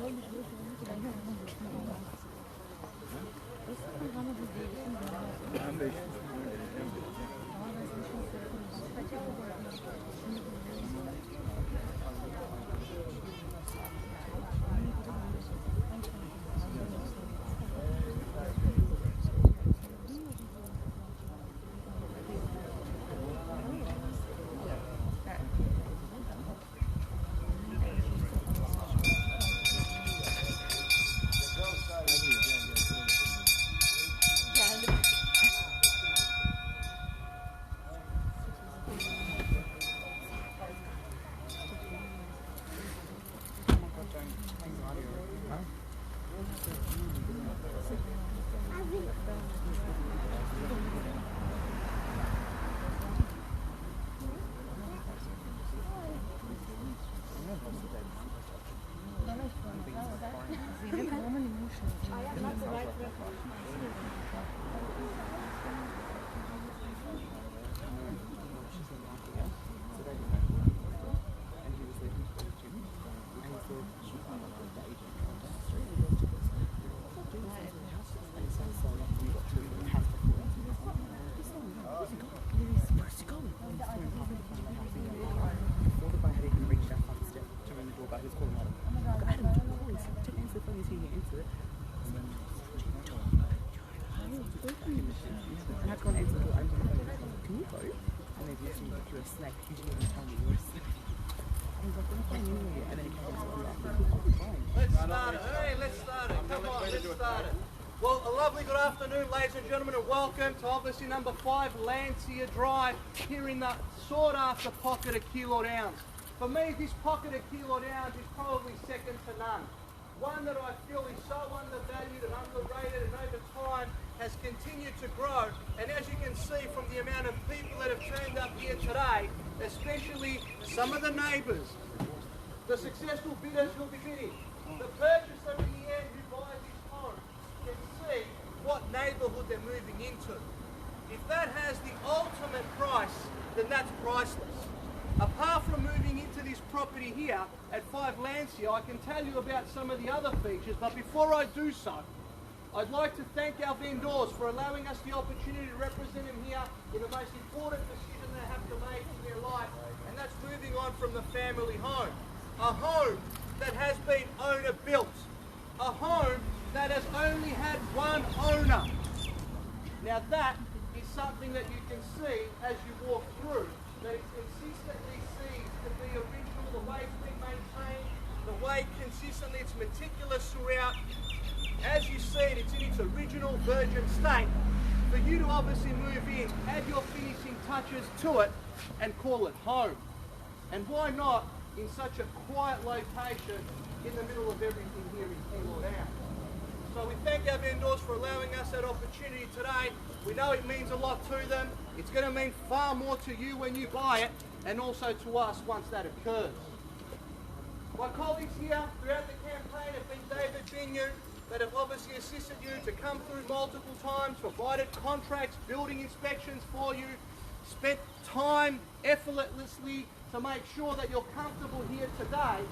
Let's start it. Come on, let's start it. Well, a lovely good afternoon, ladies and gentlemen, and welcome to obviously number 5 Lancia Drive here in the sought-after pocket of Keilor Downs. For me, this pocket of Keilor Downs is probably second to none. One that I feel is so undervalued and underrated, and over time has continued to grow. And as you can see from the amount of people that have turned up here today, especially some of the neighbours, the successful bidders will be bidding. The purchaser in the end who buys this home can see what neighbourhood they're moving into. If that has the ultimate price, then that's priceless. Apart from moving into this property here at 5 Lancia, I can tell you about some of the other features, but before I do so, I'd like to thank our vendors for allowing us the opportunity to represent them here in the most important decision they have to make in their life, and that's moving on from the family home. A home that has been owner built. A home that has only had one owner. Now that is something that you can see as you walk through, that it's consistently seen to be original, the way it's been maintained, the way consistently it's meticulous throughout. As you see it, it's in its original virgin state. For you to obviously move in, add your finishing touches to it, and call it home. And why not in such a quiet location in the middle of everything here in Keilor Downs? So we thank our vendors for allowing us that opportunity today. We know it means a lot to them. It's going to mean far more to you when you buy it, and also to us once that occurs. My colleagues here throughout the campaign have been David Binu, that have obviously assisted you to come through multiple times, provided contracts, building inspections for you, spent time effortlessly to make sure that you're comfortable here today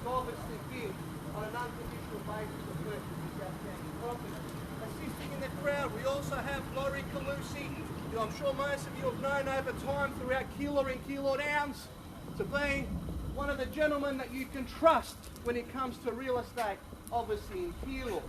to obviously bid on an unconditional basis to purchase this outstanding property. Assisting in the crowd, we also have Laurie Calusi, who I'm sure most of you have known over time throughout Keilor and Keilor Downs to be one of the gentlemen that you can trust when it comes to real estate, obviously in Keilor.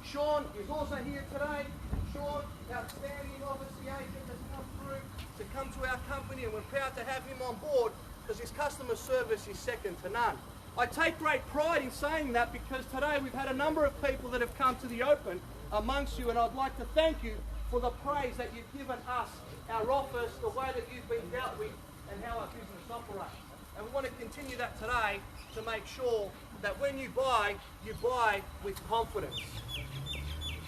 Sean is also here today. Sean, outstanding obviously agent, has come through to come to our company, and we're proud to have him on board because his customer service is second to none. I take great pride in saying that because today we've had a number of people that have come to the open amongst you, and I'd like to thank you for the praise that you've given us, our office, the way that you've been dealt with, and how our business operates. And we want to continue that today to make sure that when you buy with confidence.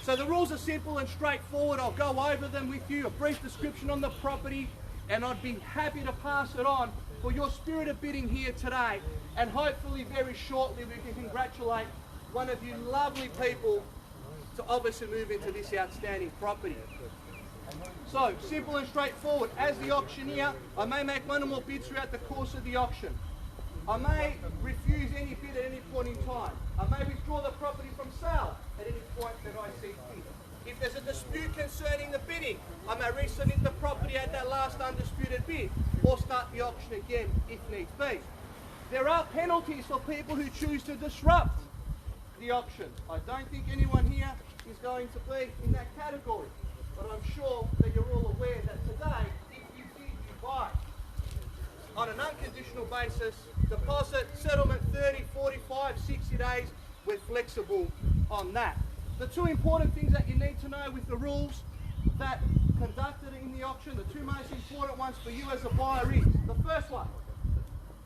So the rules are simple and straightforward. I'll go over them with you, a brief description on the property, and I'd be happy to pass it on for your spirit of bidding here today. And hopefully very shortly we can congratulate one of you lovely people to obviously move into this outstanding property. So, simple and straightforward. As the auctioneer, I may make one or more bids throughout the course of the auction. I may refuse any bid at any point in time. I may withdraw the property from sale at any point that I see fit. If there's a dispute concerning the bidding, I may resubmit the property at that last undisputed bid or start the auction again if needs be. There are penalties for people who choose to disrupt the auction. I don't think anyone here is going to be in that category, but I'm sure that you're all aware that today, if you bid, you buy. On an unconditional basis, deposit, settlement 30, 45, 60 days, we're flexible on that. The two important things that you need to know with the rules that conducted in the auction, the two most important ones for you as a buyer is, the first one,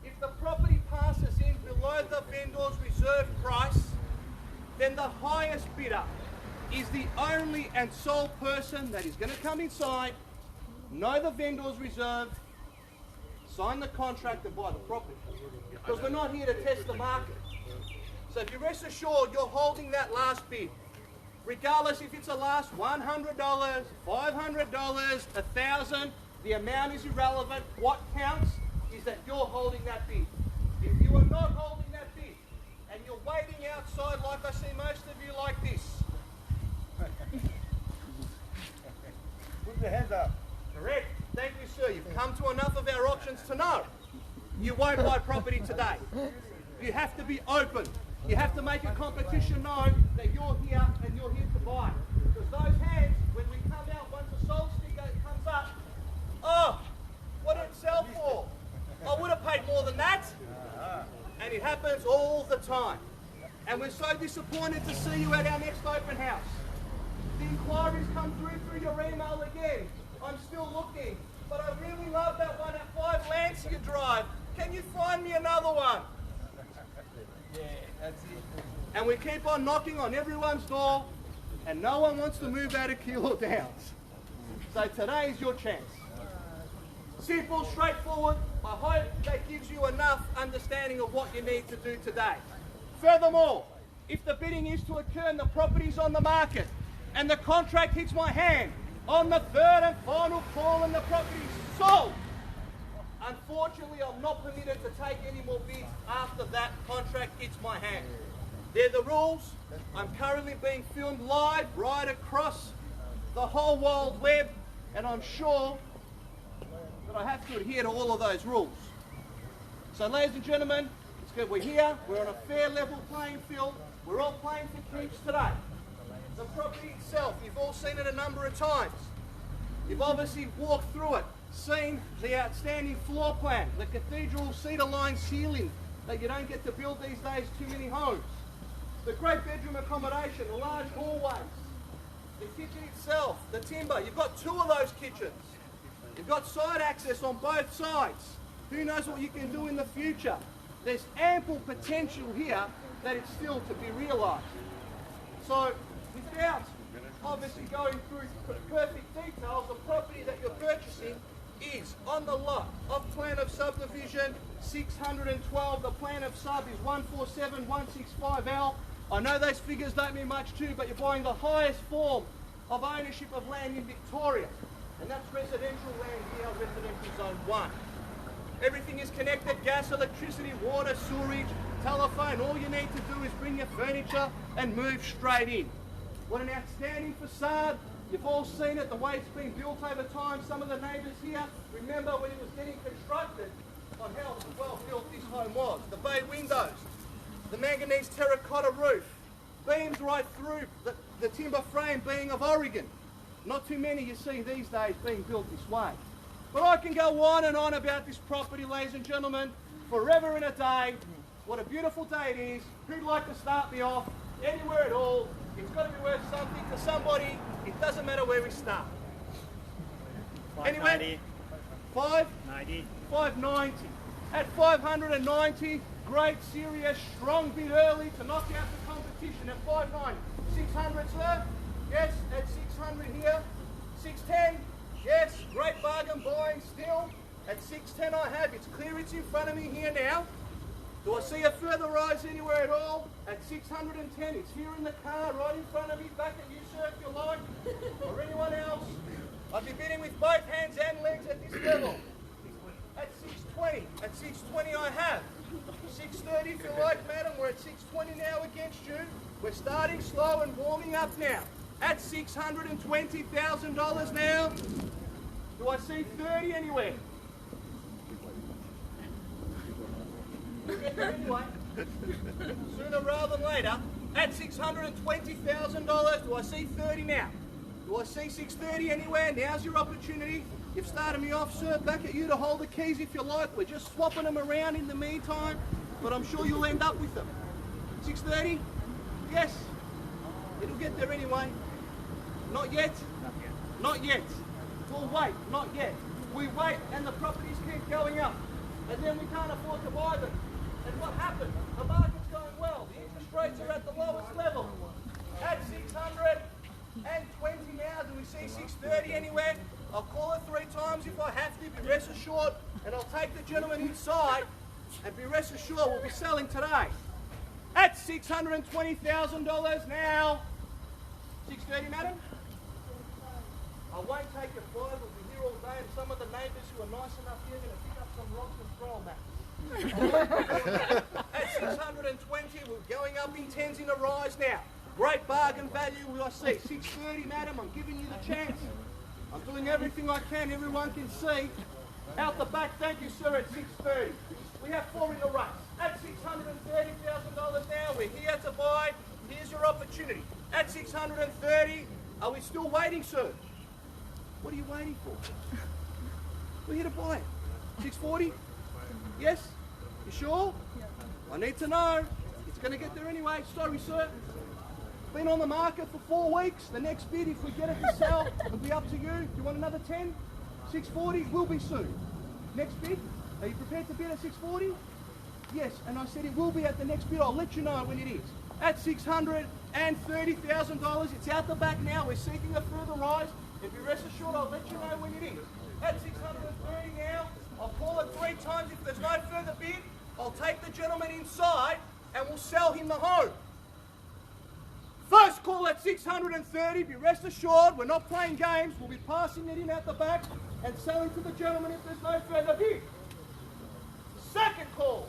if the property passes in below the vendor's reserve price, then the highest bidder is the only and sole person that is going to come inside, know the vendor's reserve, sign the contract and buy the property. Because we're not here to test the market. So if you rest assured you're holding that last bid, regardless if it's a last $100, $500, $1,000, the amount is irrelevant. What counts is that you're holding that bid. If you are not holding that bid and you're waiting outside like I see most of you like this. Put your hands up. Correct. Thank you, sir. You've come to enough of our auctions to know you won't buy property today. You have to be open. You have to make a competition know that you're here and you're here to buy. Because those hands, when we come out, once the sold sticker comes up, oh, what did it sell for? I would have paid more than that. And it happens all the time. And we're so disappointed to see you at our next open house. The inquiries come through your email again. I'm still looking, but I really love that one at 5 Lancia Drive. Can you find me another one? Yeah, that's it. And we keep on knocking on everyone's door, and no one wants to move out of Keilor Downs. So today is your chance. Simple, straightforward. I hope that gives you enough understanding of what you need to do today. Furthermore, if the bidding is to occur and the property's on the market, and the contract hits my hand on the third and final call and the property's sold, unfortunately I'm not permitted to take any more bids after that contract hits my hand. They're the rules. I'm currently being filmed live right across the whole wild web, and I'm sure that I have to adhere to all of those rules. So ladies and gentlemen, it's good we're here, we're on a fair level playing field, we're all playing for keeps today. The property itself, you've all seen it a number of times. You've obviously walked through it, seen the outstanding floor plan, the cathedral cedar line ceiling that you don't get to build these days too many homes. The great bedroom accommodation, the large hallways, the kitchen itself, the timber. You've got 2 of those kitchens. You've got side access on both sides. Who knows what you can do in the future? There's ample potential here that it's still to be realised. So, without obviously going through perfect details, the property that you're purchasing is on the lot of plan of subdivision 612. The plan of sub is 147165L. I know those figures don't mean much to you, but you're buying the highest form of ownership of land in Victoria. And that's residential land here, residential zone 1. Everything is connected, gas, electricity, water, sewerage, telephone. All you need to do is bring your furniture and move straight in. What an outstanding facade. You've all seen it, the way it's been built over time. Some of the neighbours here remember when it was getting constructed on how well built this home was. The bay windows, the manganese terracotta roof, beams right through, the timber frame being of Oregon. Not too many you see these days being built this way. But I can go on and on about this property, ladies and gentlemen, forever and a day. What a beautiful day it is. Who'd like to start me off? Anywhere at all. It's got to be worth something to somebody. It doesn't matter where we start. Anyway, 590. 590. At 590, great, serious, strong bid early to knock out the competition at 590. 600, sir? Yes, at 600 here. 610? Yes, great bargain buying still. At 610 I have. It's clear it's in front of me here now. Do I see a further rise anywhere at all? At 610, it's here in the car, right in front of me, back at you, sir, if you like, or anyone else. I'd be bidding with both hands and legs at this level. At 620 I have. 6:30 if you like, madam. We're at 6:20 now against you. We're starting slow and warming up now. At $620,000 now. Do I see 30 anywhere? We'll get there anyway. Sooner rather than later. At $620,000, do I see 30 now? Do I see 630 anywhere? Now's your opportunity. You've started me off, sir. Back at you to hold the keys if you like. We're just swapping them around in the meantime, but I'm sure you'll end up with them. 630? Yes. It'll get there anyway. Not yet? Not yet. We'll wait. Not yet. We wait and the properties keep going up. And then we can't afford to buy them. And what happened? The market's going well. The interest rates are at the lowest level. At 620 now. Do we see 630 anywhere? I'll call it 3 times if I have to. Be rest assured. And I'll take the gentleman inside. And be rest assured we'll be selling today. At $620,000 now. 630, madam? I won't take a fly. We'll be here all day. And some of the neighbours who are nice enough here are going to pick up some rocks and throw them at At 620, we're going up in 10s in a rise now. Great bargain value, I see. 630, madam, I'm giving you the chance. I'm doing everything I can, everyone can see. Out the back, thank you, sir, at 630. We have 4 in the race. At $630,000 now, we're here to buy. Here's your opportunity. At 630, are we still waiting, sir? What are you waiting for? We're here to buy it. 640? Yes? You sure? Yeah. I need to know. It's going to get there anyway. Sorry, sir. Been on the market for 4 weeks. The next bid, if we get it to sell, will be up to you. Do you want another 10? 640 will be soon. Next bid. Are you prepared to bid at 640? Yes, and I said it will be at the next bid. I'll let you know when it is. At $630,000, it's out the back now. We're seeking a further rise. If you rest assured, I'll let you know when it is. At 630 now, I'll call it 3 times. If there's no further bid, I'll take the gentleman inside and we'll sell him the home. First call at 630. Be rest assured, we're not playing games. We'll be passing it in at the back and selling to the gentleman if there's no further bid. Second call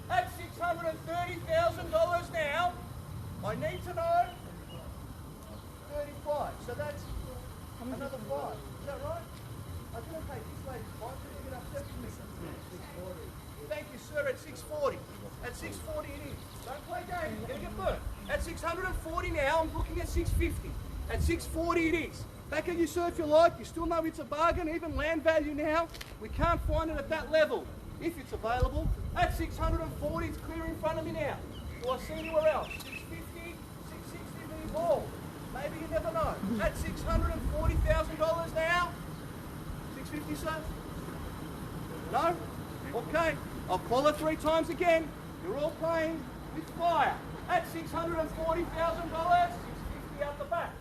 at $630,000 now. I need to know 35. So that's another 5. Is that right? I didn't take this lady's 5. Didn't get upset with me. Thank you, sir. At 640. At 640 it is. Don't play games. You're going to get burnt. At 640 now, I'm looking at 650. At 640 it is. Back at you, sir, if you like. You still know it's a bargain. Even land value now, we can't find it at that level. If it's available. At 640, it's clear in front of me now. Do I see anywhere else? 650, 660 maybe more. Maybe you never know. At $640,000 now. 650, sir? No? Okay. I'll call it 3 times again. You're all playing with fire. At $640,000, 650 out the back.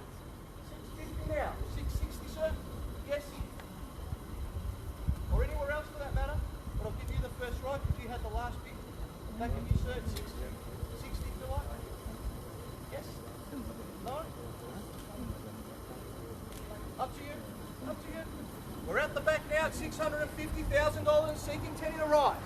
650 now. 660, sir? Yes? Or anywhere else for that matter? But I'll give you the first right because you had the last bid. Back of you, sir, 60. 60 if you like. Yes? No? Up to you. Up to you. We're at the back now at $650,000, seeking 10 in a rise.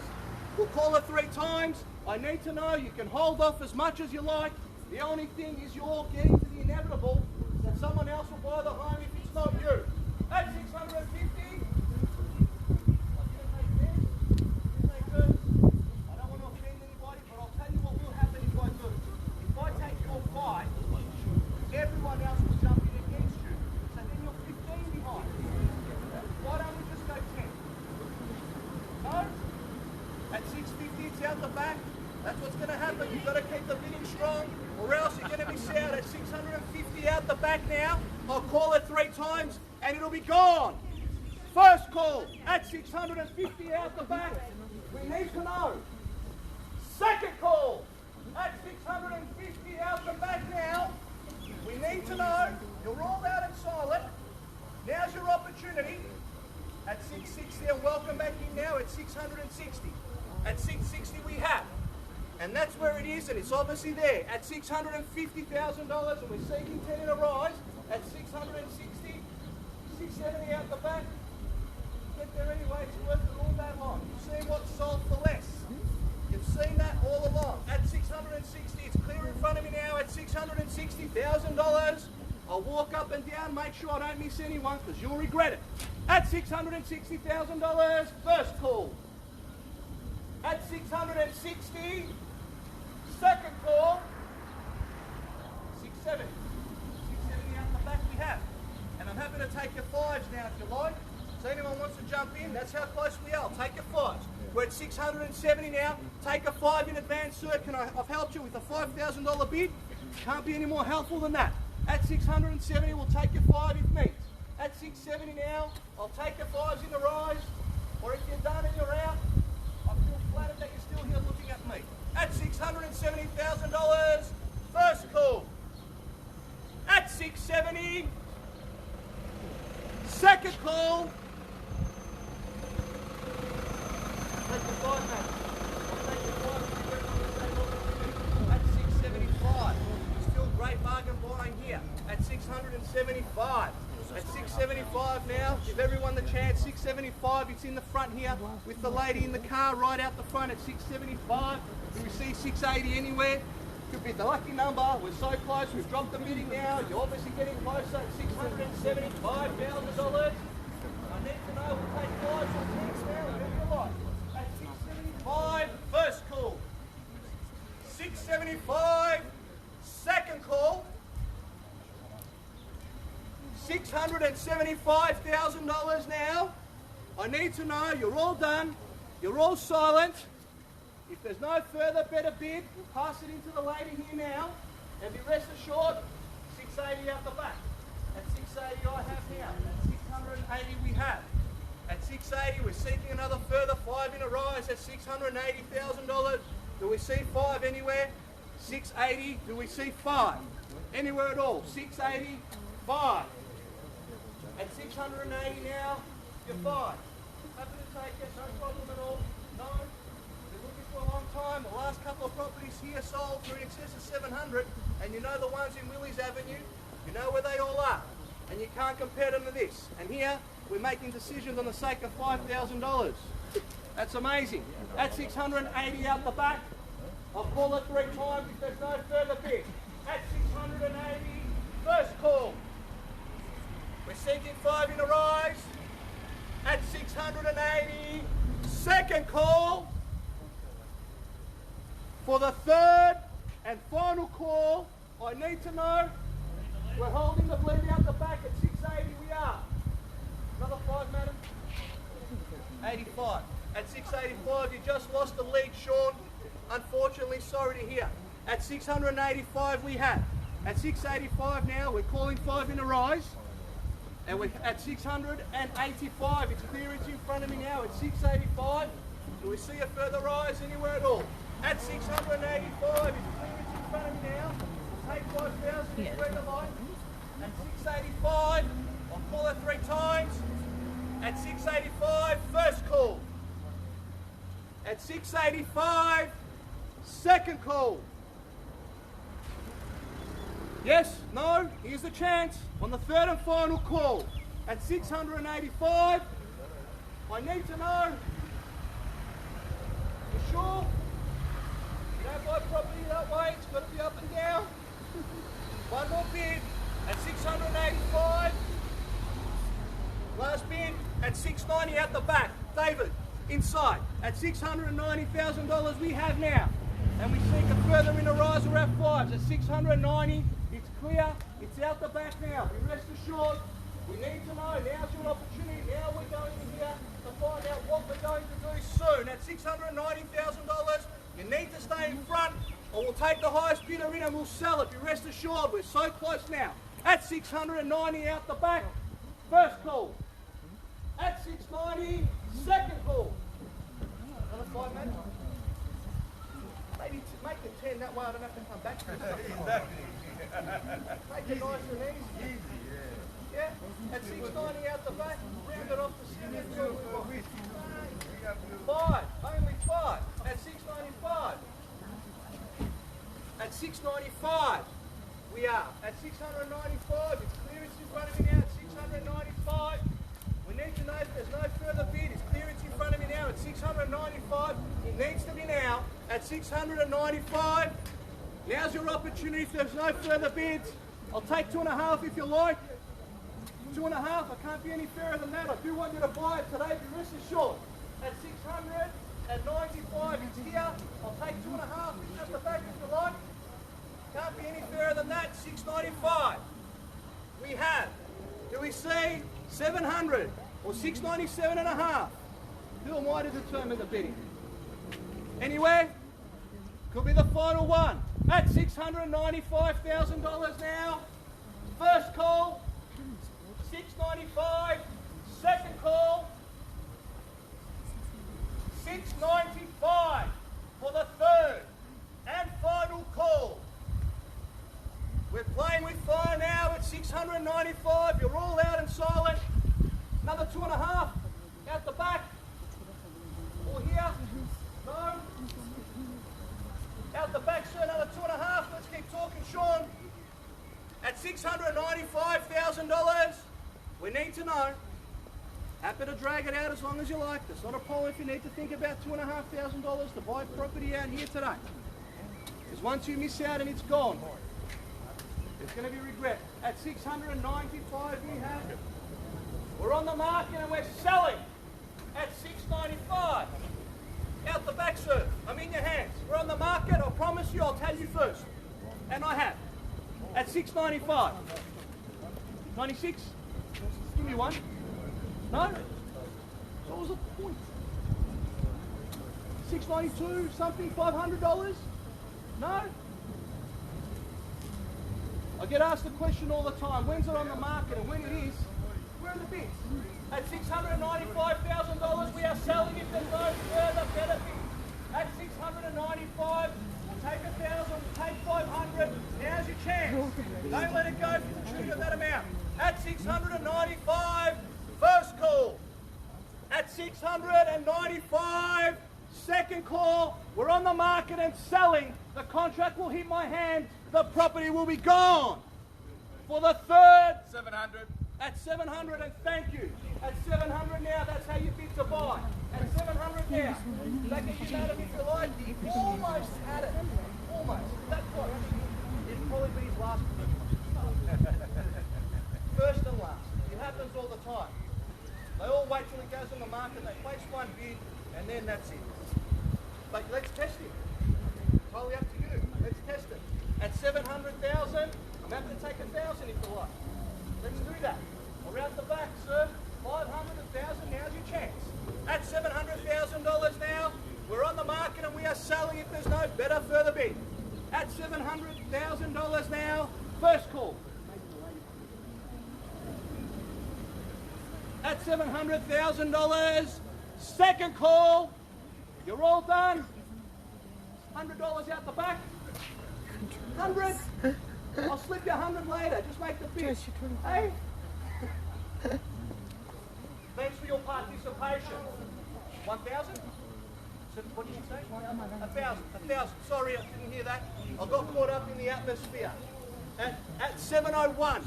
We'll call it 3 times. I need to know you can hold off as much as you like. The only thing is you're getting to the inevitable that someone else will buy the home if it's not you. At 650. Everyone else will jump in against you. So then you're 15 behind. Why don't we just go 10? No? At 650, it's out the back. That's what's going to happen. You've got to keep the bidding strong, or else you're going to miss out. At 650 out the back now, I'll call it 3 times, and it'll be gone. First call at 650 out the back. We need to know. Second call at 650 out the back now. We need to know. You're all out and silent. Now's your opportunity. At 660, and welcome back in now at 660. At 660 we have. And that's where it is, and it's obviously there. At $650,000, and we're seeking 10 in a rise. At 660, 670 out the back. Get there anyway, it's worth it all that long. You've seen what's sold for less. You've seen that all I'll walk up and down, make sure I don't miss anyone, because you'll regret it. At $660,000, first call. At 660, second call. 670. 670 out the back we have. And I'm happy to take your fives now if you like. So anyone wants to jump in, that's how close we are. Take your fives. We're at 670 now. Take a five in advance, sir. I've helped you with a $5,000 bid. Can't be any more helpful than that. At 670, we'll take your five if meets. At 670 now, I'll take your fives in the rise. Or if you're done and you're out, I feel flattered that you're still here looking at me. At $670,000, first call. At 670, second call. Take the five, mate. I'll take the five if you reckon the same opportunity. At 675. Still great bargain buying here. At 675. At 675 now, give everyone the chance. 675, it's in the front here with the lady in the car right out the front at 675. Do we see 680 anywhere? Could be the lucky number. We're so close. We've dropped the bidding now. You're obviously getting closer at $675,000. I need to know we'll take fives or tens now, whatever you like. At 675, first call. 675, second call. $675,000 now. I need to know you're all done. You're all silent. If there's no further better bid, we'll pass it into the lady here now. And be rest assured, 680 out the back. At 680 I have now. At 680 we have. At 680 we're seeking another further five in a rise at $680,000. Do we see five anywhere? 680, do we see five? Anywhere at all? 680, five. At 680 now, you're fine. Happy to take it, no problem at all. No, been looking for a long time. The last couple of properties here sold for in excess of 700, and you know the ones in Willys Avenue, you know where they all are, and you can't compare them to this. And here, we're making decisions on the sake of $5,000. That's amazing. At 680 out the back, I'll call it 3 times if there's no further bid. At 680, first call. We're seeking five in a rise. At 680, second call. For the third and final call, I need to know, we're holding the bleed out the back at 680 we are. Another five, madam? 85. At 685, you just lost the lead, Sean. Unfortunately, sorry to hear. At 685 we have. At 685 now, we're calling five in a rise. And we're at 685, it's clearance in front of me now at 685. Do we see a further rise anywhere at all? At 685, it's clearance in front of me now. We'll take 5,000 if we're the light. At 685, I'll call it 3 times. At 685, first call. At 685, second call. Yes, no, here's the chance on the third and final call. At 685, I need to know, you sure? You don't buy property that way, it's got to be up and down. One more bid at 685. Last bid at 690 out the back. David, inside. At $690,000 we have now. And we seek a further in a rise or our fives at 690. It's clear, it's out the back now. Be rest assured, we need to know, now's your opportunity. Now we're going in here to find out what we're going to do soon. At $690,000, you need to stay in front or we'll take the highest bidder in and we'll sell it. Be rest assured, we're so close now. At 690 out the back, first call. At 690, second call. Another 5 minutes. Maybe make it 10, that way I don't have to come back to it. Exactly. Make it nice and easy. Yeah? At 690 out the back, round it off to 7. 5, only 5. At 695. At 695, we are. At 695, it's clearance in front of me now at 695. We need to know if there's no further bid. It's clearance in front of me now at 695. It needs to be now at 695. Now's your opportunity. If there's no further bids, I'll take 2.5 if you like. 2.5, I can't be any fairer than that. I do want you to buy it today, be rest assured. At 695, it's here. I'll take 2.5 at the back if you like. Can't be any fairer than that. 695. We have, do we see 700 or 697.5? Who am I to determine the bidding? Anyway, could be the final one at $695,000 now. First call, 695. Second call, 695 for the third and final call. We're playing with fire now at 695. You're all out and silent. Another 2.5 out the back. Or here. No. Out the back, sir. Another 2.5. Let's keep talking, Sean. At $695,000, we need to know. Happy to drag it out as long as you like. That's not a problem if you need to think about $2,500 to buy property out here today. Because once you miss out and it's gone, it's going to be regret. At 695 we have it. We're on the market and we're selling at 695. Out the back, sir. I'm in your hands. We're on the market. I promise you, I'll tell you first. And I have. At 695. 96? Give me one. No? So what was the point? 692 something, $500? No? I get asked the question all the time, when's it on the market? And when it is, where are the bids? At $695,000 we are selling if there's no further better bids. At 695, we'll take 1,000, we'll take 500. Now's your chance. Don't let it go for the tune of that amount. At 695, first call. At 695, second call. We're on the market and selling. The contract will hit my hand. The property will be gone. For the third, 700. at 700, and thank you. At 700 now, that's how you bid to buy. At 700 now. That get you mad at me if you like. Almost had it. Almost. That's what. It'll probably be his last. First and last. It happens all the time. They all wait till it goes on the market, they place one bid, and then that's it. But let's test it. Totally up to you. Let's test it. At 700,000, I'm happy to take 1,000 if you like. Let's do that. Around the back, sir. 500, 1,000, now's your chance. At $700,000 now, we're on the market and we are selling if there's no better further bid. At $700,000 now, first call. At $700,000, second call. You're all done. $100 out the back. 100. I'll slip you 100 later. Just make the bid. Hey. Thanks for your participation. 1,000? What did you say? 1,000. 1,000. Sorry, I didn't hear that. I got caught up in the atmosphere. At 701.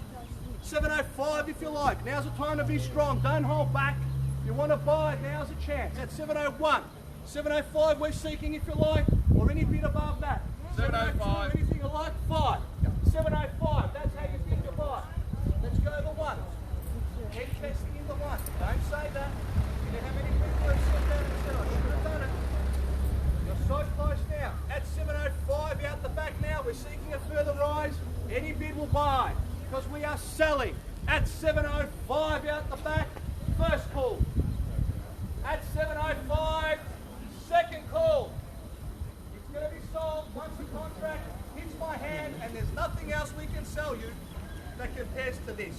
705 if you like. Now's the time to be strong. Don't hold back. If you want to buy, now's a chance. At 701. 705 we're seeking if you like, or any bid above that. 705. Anything you like, 5. 705, that's how you bid to buy. Let's go to 1. Head testing in the 1. Don't say that. You know how many people have said that and said, I should have done it. You're so close now. At 705 out the back now, we're seeking a further rise. Any bid will buy. Because we are selling at 705 out the back, first call. At 705, second call. It's going to be sold once the contract hits my hand, and there's nothing else we can sell you that compares to this.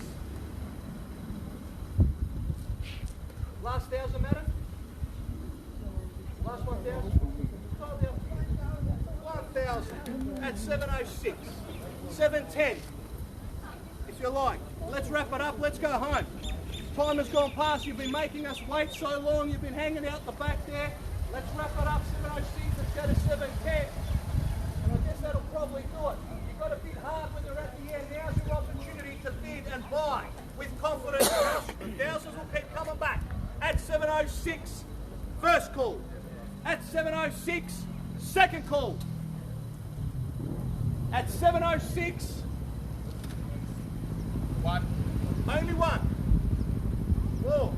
Last 1,000, madam? Last 1,000? 1,000 at 706. 710. If you like. Let's wrap it up. Let's go home. Time has gone past. You've been making us wait so long. You've been hanging out the back there. Let's wrap it up. 706. Let's go to 710. And I guess that'll probably do it. You've got to bid hard when you're at the end. Now's your opportunity to bid and buy with confidence. Thousands will keep coming back. At 706, first call. At 706, second call. At 706, One. Only one. Whoa.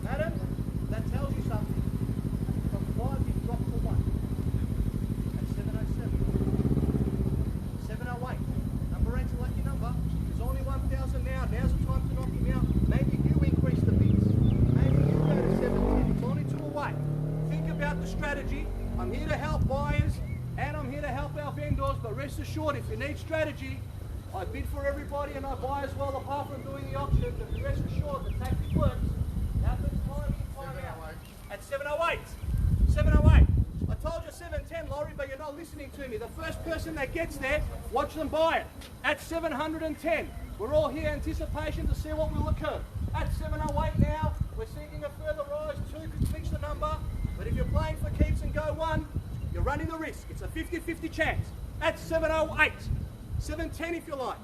Madam, that tells you something. From 5, you've dropped to 1. That's 707. 708. Number 8's a lucky number. There's only 1,000 now. Now's the time to knock him out. Maybe you increase the bids. Maybe you go to 710. It's only 2 away. Think about the strategy. I'm here to help buyers and I'm here to help our vendors, but rest assured, if you need strategy, I bid for everybody and I buy as well, apart from doing the auction, but rest assured the tactic works. Happens time in, time out. At 708. 708. I told you 710, Laurie, but you're not listening to me. The first person that gets there, watch them buy it. At 710. We're all here in anticipation to see what will occur. At 708 now, we're seeking a further rise. 2 could clinch the number, but if you're playing for keeps and go 1, you're running the risk. It's a 50-50 chance. At 708. 710 if you like.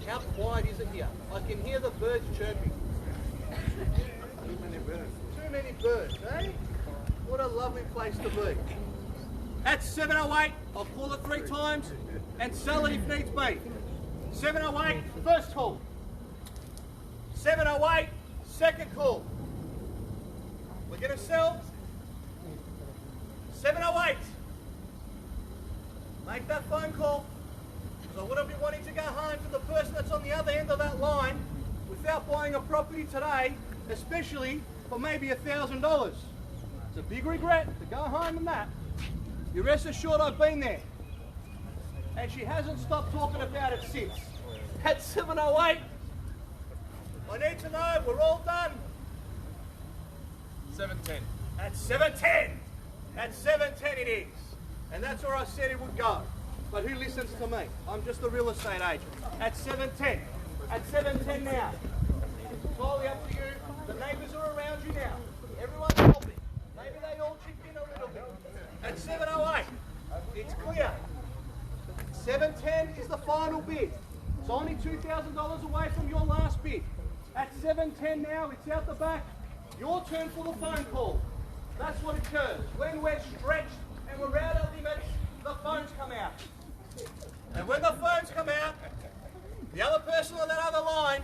How quiet is it here? I can hear the birds chirping. Too many birds. Too many birds, eh? What a lovely place to be. At 708, I'll call it 3 times and sell it if needs be. 708, first call. 708, second call. We're going to sell 708. Make that phone call, because I wouldn't be wanting to go home to the person that's on the other end of that line without buying a property today, especially for maybe $1,000. It's a big regret to go home and that. You rest assured I've been there. And she hasn't stopped talking about it since. At 708, I need to know, we're all done. 710. At 710. At 710 it is. And that's where I said it would go. But who listens to me? I'm just a real estate agent. At 710. At 710 now. It's entirely up to you. The neighbours are around you now. Everyone's helping. Maybe they all chip in a little bit. At 708, it's clear. 710 is the final bid. It's only $2,000 away from your last bid. At 710 now, it's out the back. Your turn for the phone call. That's what occurs. When we're stretched and we're out of limits, the phones come out. And when the phones come out, the other person on that other line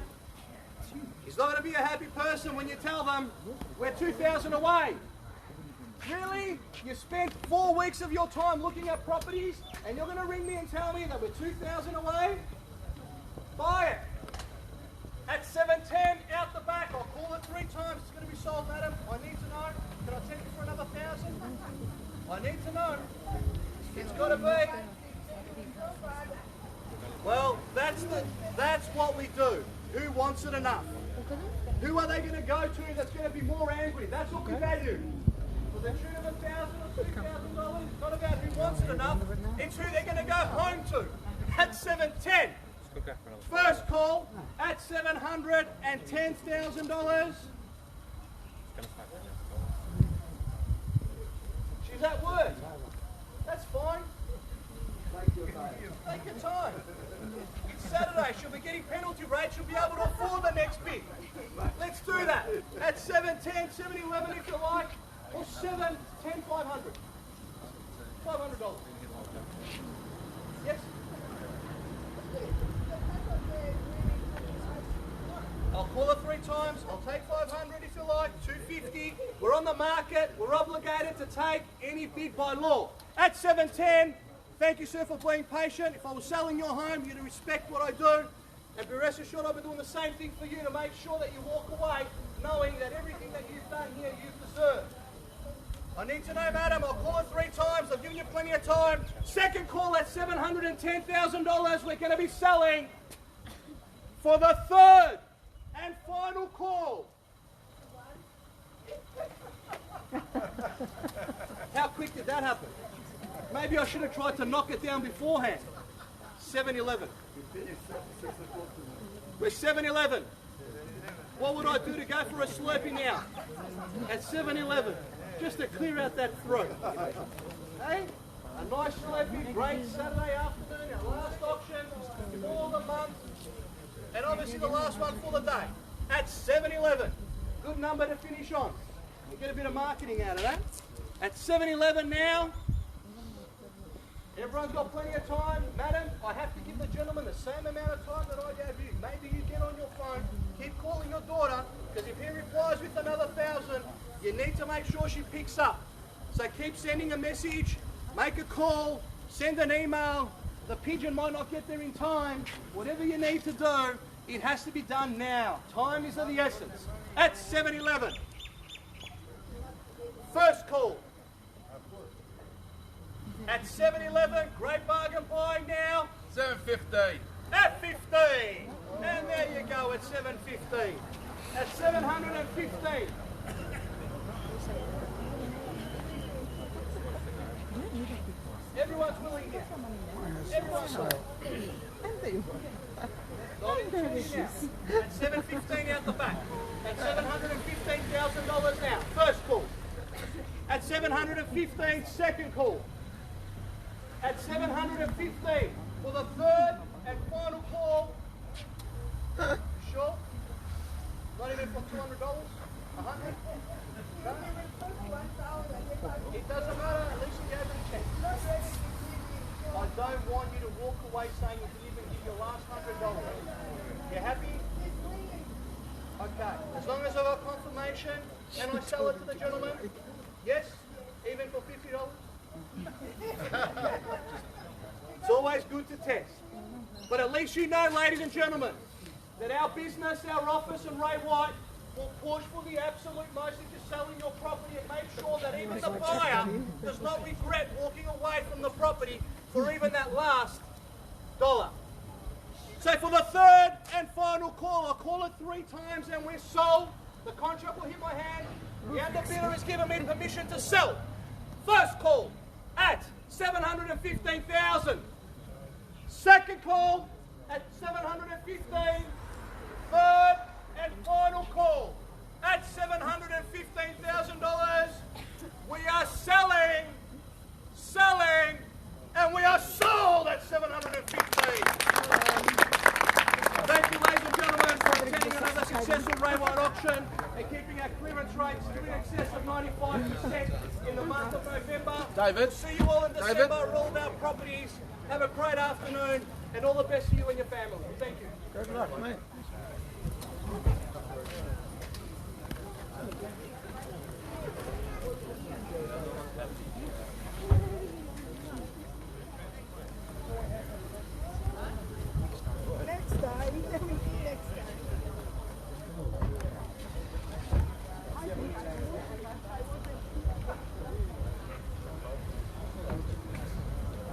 is not going to be a happy person when you tell them, we're 2,000 away. Really? You spent 4 weeks of your time looking at properties and you're going to ring me and tell me that we're 2,000 away? Buy it. At 710, out the back. I'll call it 3 times. It's going to be sold, madam. I need to know. Can I take it for another 1,000? I need to know. It's got to be. Well, that's what we do. Who wants it enough? Who are they going to go to that's going to be more angry? That's what we value. For the tune of $1,000 or $2,000, it's not about who wants it enough. It's who they're going to go home to. At 710. First call at $710,000. She's at work. That's fine. Take your time. It's Saturday. She'll be getting penalty rates. She'll be able to afford the next bid. Let's do that. At 710, 711 if you like, or 710, 500. $500. Yes? I'll call it 3 times. I'll take 500 if you like, 250. We're on the market. We're obligated to take any bid by law. At 710, thank you, sir, for being patient. If I was selling your home, you'd respect what I do. And be rest assured I'll be doing the same thing for you to make sure that you walk away knowing that everything that you've done here, you've deserved. I need to know, madam. I'll call it 3 times. I've given you plenty of time. Second call at $710,000. We're going to be selling for the 3rd and final call. How quick did that happen? Maybe I should have tried to knock it down beforehand. 7-11. We're 7-11. What would I do to go for a Slurpee now? At 7-11. Just to clear out that throat. Hey? A nice Slurpee, great Saturday afternoon, our last auction for the month. And obviously the last one for the day. At 7-11. Good number to finish on. You get a bit of marketing out of that. At 7:11 now. Everyone's got plenty of time. Madam, I have to give the gentleman the same amount of time that I gave you. Maybe you get on your phone, keep calling your daughter, because if he replies with another 1,000, you need to make sure she picks up. So keep sending a message, make a call, send an email. The pigeon might not get there in time. Whatever you need to do, it has to be done now. Time is of the essence. At 7:11. First call. At 7:11, great bargain buying now. 7:15. At 15. And there you go at 7:15. At 715. Everyone's willing here. Everyone's willing. Not including now. At 7:15 out the back. At $715,000 now. First call. At 715, second call. At 715 for the third and final call. Sure? Not even for $200? $100? No? It doesn't matter, at least you gave it a chance. I don't want you to walk away saying you didn't even give your last $100. You happy? Okay. As long as I got confirmation and I sell it to the gentleman, yes? Even for $50? It's always good to test. But at least you know, ladies and gentlemen, that our business, our office and Ray White will push for the absolute most into selling your property and make sure that even the buyer does not regret walking away from the property for even that last dollar. So for the third and final call, I'll call it 3 times and we're sold. The contract will hit my hand. The underbidder has given me permission to sell. First call at 715,000. Second call at 715. Third and final call at $715,000. We are selling, and we are sold at 715. Thank you, ladies and gentlemen, for attending another successful Ray White auction and keeping our clearance rates to in excess of 95% in the month of November. David. See you all in December, all of our properties. Have a great afternoon and all the best to you and your family. Thank you. Good luck, mate.